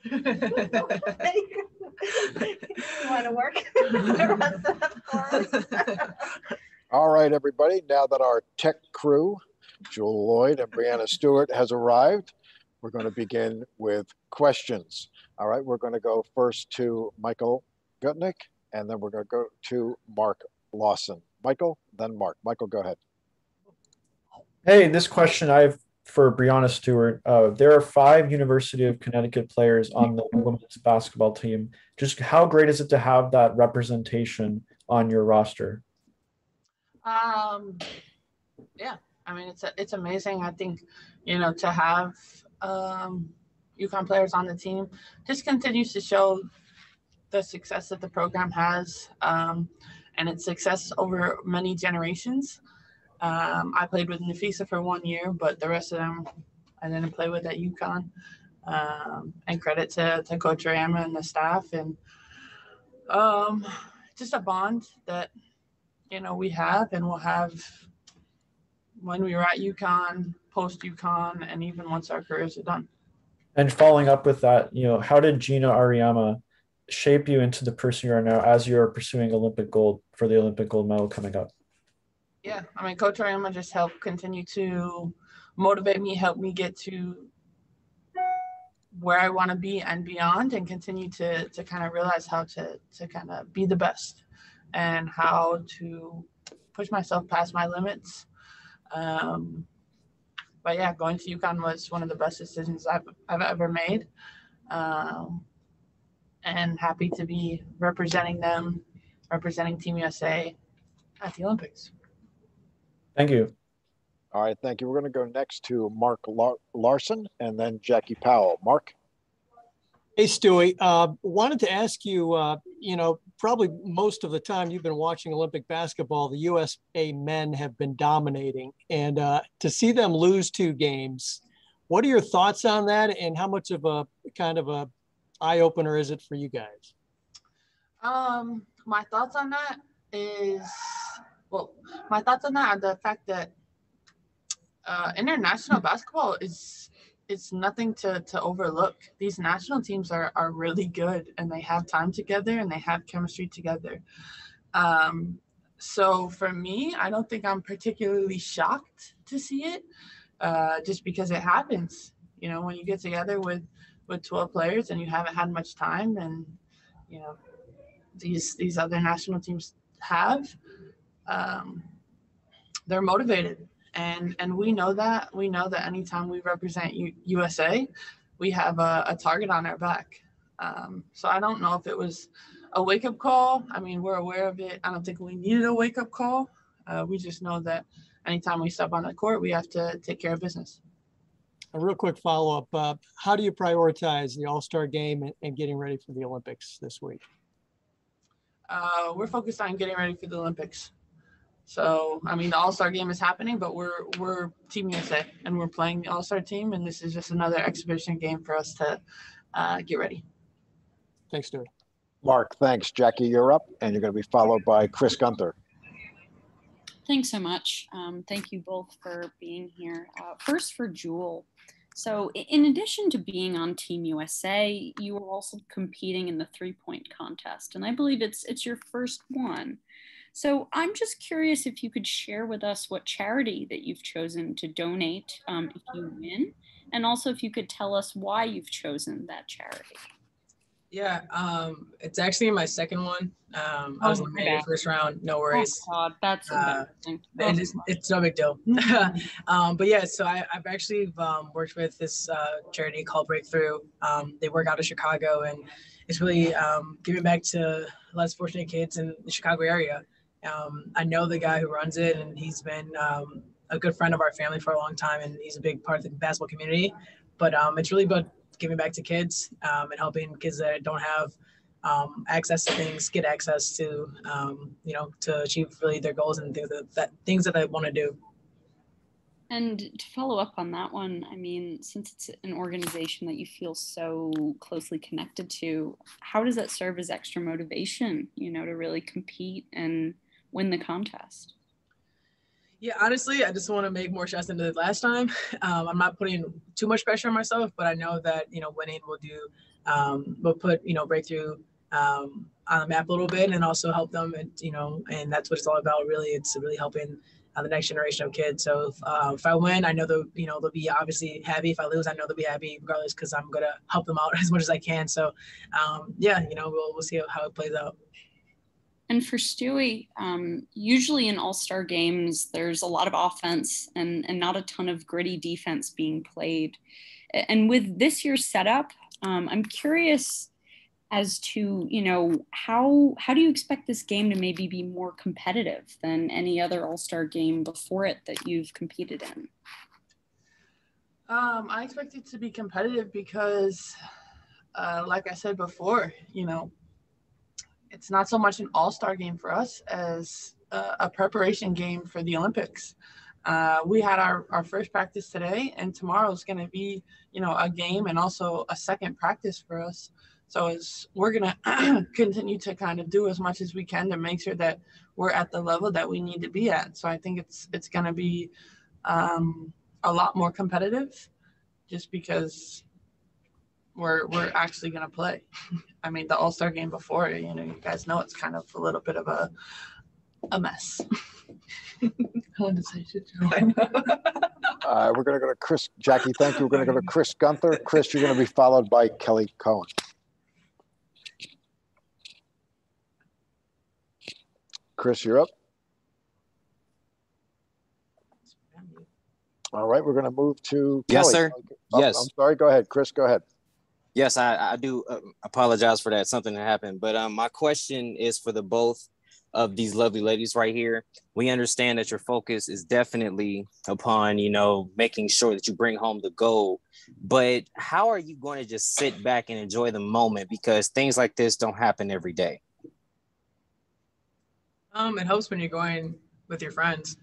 You want to work the rest of the course? All right, everybody. Now that our tech crew, Jewell, Loyd, and Breanna Stewart has arrived, we're going to begin with questions. All right, we're going to go first to Michael Gutnick, and then we're going to go to Mark Lawson. Michael, then Mark. Michael, go ahead. Hey, this question I have for Breanna Stewart. There are 5 University of Connecticut players on the women's basketball team. Just how great is it to have that representation on your roster? Yeah, I mean, it's amazing. I think, to have UConn players on the team just continues to show the success that the program has, and its success over many generations. I played with Nafisa for 1 year, but the rest of them I didn't play with at UConn. And credit to Coach Rama and the staff, and just a bond that we have and will have when we were at UConn, post UConn, and even once our careers are done. And following up with that, how did Gina Ariyama shape you into the person you are now as you're pursuing Olympic gold for the Olympic gold medal coming up? Yeah, I mean, Coach Ariyama just helped continue to motivate me, help me get to where I want to be and beyond, and continue to kind of realize how to kind of be the best and how to push myself past my limits. But yeah, going to UConn was one of the best decisions I've ever made. And happy to be representing them, representing Team USA at the Olympics. Thank you. All right, thank you. We're going to go next to Mark Larson and then Jackie Powell. Mark? Hey, Stewie. Wanted to ask you, probably most of the time you've been watching Olympic basketball, the USA men have been dominating. And to see them lose 2 games, what are your thoughts on that? And how much of a kind of a eye-opener is it for you guys? My thoughts on that are the fact that international basketball is nothing to overlook. These national teams are really good, and they have time together and they have chemistry together. So for me, I don't think I'm particularly shocked to see it, just because it happens. When you get together with 12 players and you haven't had much time, and these other national teams have, they're motivated. And we know that. We know that anytime we represent USA, we have a target on our back. So I don't know if it was a wake-up call. I mean, we're aware of it. I don't think we needed a wake-up call. We just know that anytime we step on the court, we have to take care of business. A real quick follow-up. How do you prioritize the All-Star game and getting ready for the Olympics this week? We're focused on getting ready for the Olympics. So, I mean, the All-Star game is happening, but we're Team USA, and we're playing the All-Star team, and this is just another exhibition game for us to get ready. Thanks, Stuart. Mark, thanks. Jackie, you're up, and you're going to be followed by Chris Gunther. Thanks so much. Thank you both for being here. First for Jewell. So in addition to being on Team USA, you are also competing in the 3-point contest, and I believe it's your first one. So I'm just curious if you could share with us what charity that you've chosen to donate if you win, and also if you could tell us why you've chosen that charity. Yeah, it's actually my second one. I was eliminated first round. No worries. Oh God, that's embarrassing. It's no big deal. But yeah, so I've actually worked with this charity called Breakthrough. They work out of Chicago, and it's really giving back to less fortunate kids in the Chicago area. I know the guy who runs it, and he's been a good friend of our family for a long time, and he's a big part of the basketball community. But it's really about giving back to kids and helping kids that don't have access to things get access to, to achieve really their goals and things that they want to do. And to follow up on that one, I mean, since it's an organization that you feel so closely connected to, how does that serve as extra motivation, to really compete and win the contest? Yeah, honestly, I just want to make more shots than the last time. I'm not putting too much pressure on myself, but I know that, winning will put, Breakthrough on the map a little bit and also help them. And that's what it's all about, really. It's really helping the next generation of kids. So if I win, I know they'll be obviously happy. If I lose, I know they'll be happy regardless, because I'm going to help them out as much as I can. So, we'll see how it plays out. And for Stewie, usually in all-star games, there's a lot of offense and not a ton of gritty defense being played. And with this year's setup, I'm curious as to, how do you expect this game to maybe be more competitive than any other all-star game before it that you've competed in? I expect it to be competitive because, like I said before, it's not so much an all-star game for us as a preparation game for the Olympics. We had our first practice today, and tomorrow is going to be, a game and also a second practice for us. So we're going to continue to kind of do as much as we can to make sure that we're at the level that we need to be at. So I think it's going to be a lot more competitive just because we're actually going to play. I mean, the All-Star game before, you guys know it's kind of a little bit of a mess. I wanted to say shit. We're going to go to Chris. Jackie, thank you. We're going to go to Chris Gunther. Chris, you're going to be followed by Kelly Cohen. Chris, you're up. All right, we're going to move to Kelly. Yes, sir. Oh, Yes. I'm sorry. Go ahead, Chris. Go ahead. Yes, I do apologize for that. Something that happened. But my question is for the both of these lovely ladies right here. We understand that your focus is definitely upon, making sure that you bring home the gold. But how are you going to just sit back and enjoy the moment? Because things like this don't happen every day. It helps when you're going with your friends.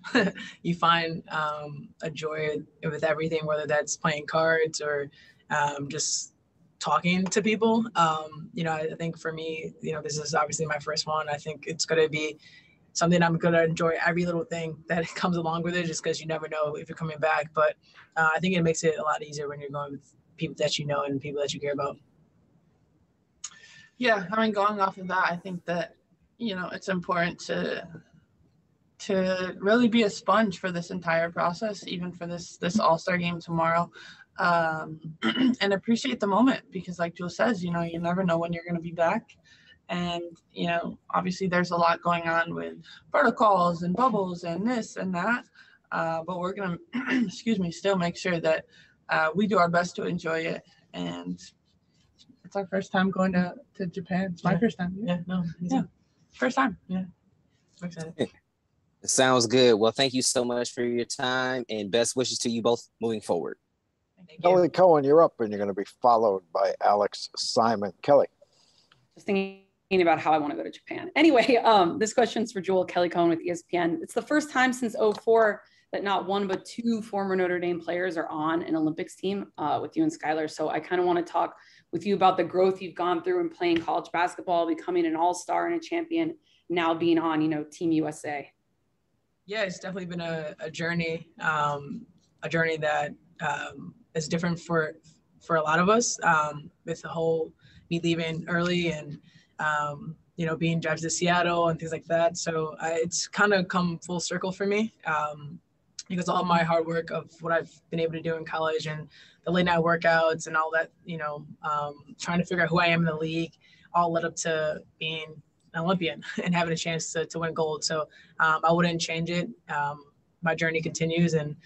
You find a joy with everything, whether that's playing cards or just talking to people. I think for me, this is obviously my first one. I think it's going to be something I'm going to enjoy every little thing that comes along with it, just because you never know if you're coming back. But I think it makes it a lot easier when you're going with people that you know and people that you care about. Yeah, I mean, going off of that, I think that, it's important to really be a sponge for this entire process, even for this All-Star game tomorrow, and appreciate the moment, because like Jewell says, you never know when you're going to be back. And, obviously there's a lot going on with protocols and bubbles and this and that, but we're going to, still make sure that we do our best to enjoy it. And it's our first time going to Japan. It's my first time. Yeah. First time. Yeah. I'm excited. It sounds good. Well, thank you so much for your time, and best wishes to you both moving forward. Kelly Cohen, you're up, and you're going to be followed by Alex Simon. Kelly. Just thinking about how I want to go to Japan. Anyway, this question's for Jewell. Kelly Cohen with ESPN. It's the first time since 2004 that not one but two former Notre Dame players are on an Olympics team with you and Skylar. So I kind of want to talk with you about the growth you've gone through in playing college basketball, becoming an all-star and a champion, now being on, Team USA. Yeah, it's definitely been a journey that is different for a lot of us, with the whole me leaving early and, being drafted to Seattle and things like that. So it's kind of come full circle for me, because all my hard work of what I've been able to do in college and the late night workouts and all that, trying to figure out who I am in the league, all led up to being an Olympian and having a chance to win gold. So I wouldn't change it. My journey continues, and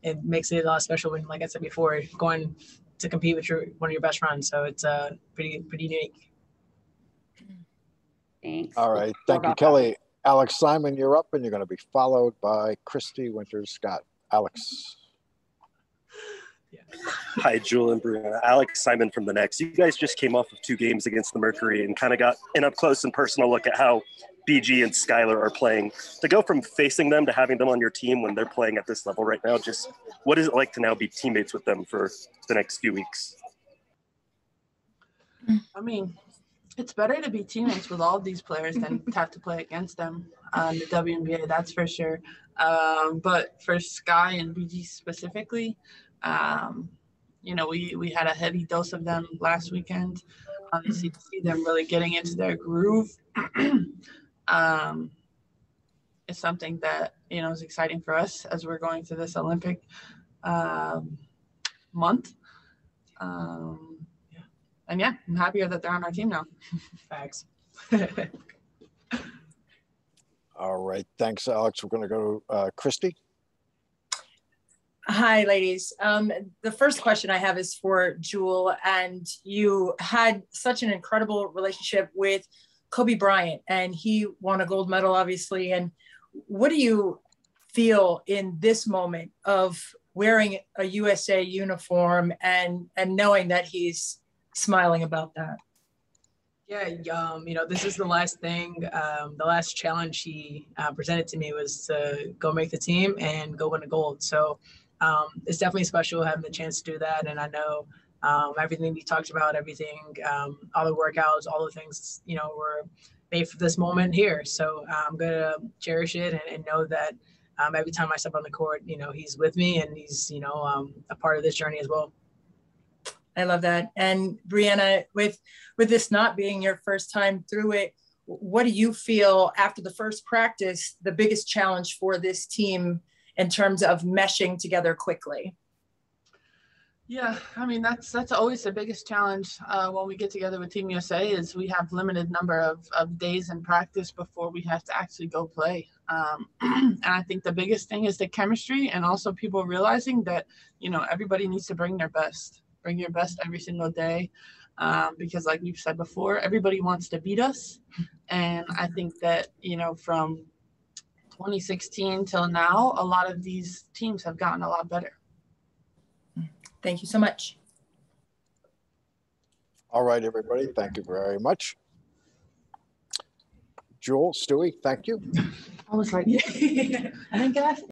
it makes it a lot special when, like I said before, going to compete with one of your best friends. So it's pretty unique. Thanks. All right. Thank you, Kelly. Alex Simon, you're up, and you're going to be followed by Christy Winters-Scott. Alex. Yeah. Hi, Jewell and Breanna. Alex Simon from the Next. You guys just came off of 2 games against the Mercury and kind of got an up close and personal look at how BG and Skylar are playing. To go from facing them to having them on your team when they're playing at this level right now, just what is it like to now be teammates with them for the next few weeks? I mean, it's better to be teammates with all of these players than to have to play against them in the WNBA, that's for sure. But for Sky and BG specifically, you know, we had a heavy dose of them last weekend. To see them really getting into their groove is something that, you know, is exciting for us as we're going through this Olympic month. Yeah. And yeah, I'm happier that they're on our team now. Facts. All right. Thanks, Alex. We're going to go to Christy. Hi, ladies. The first question I have is for Jewell, and you had such an incredible relationship with Kobe Bryant, and he won a gold medal, obviously. And what do you feel in this moment of wearing a USA uniform and knowing that he's smiling about that? Yeah, you know, this is the last thing, the last challenge he presented to me was to go make the team and go win a gold. So it's definitely special having the chance to do that. And I know everything we talked about, everything, all the workouts, all the things, you know, were made for this moment here. So I'm going to cherish it and know that every time I step on the court, you know, he's with me and he's, you know, a part of this journey as well. I love that. And Breanna, with this not being your first time through it, what do you feel after the first practice, the biggest challenge for this team in terms of meshing together quickly? Yeah, I mean, that's always the biggest challenge when we get together with Team USA is we have limited number of days in practice before we have to actually go play. And I think the biggest thing is the chemistry and also people realizing that, you know, everybody needs to bring their best. Bring your best every single day because like we've said before, everybody wants to beat us. And I think that, you know, from 2016 till now, a lot of these teams have gotten a lot better. Thank you so much. All right, everybody. Thank you very much. Jewell, Stewie, thank you. I was like, I didn't get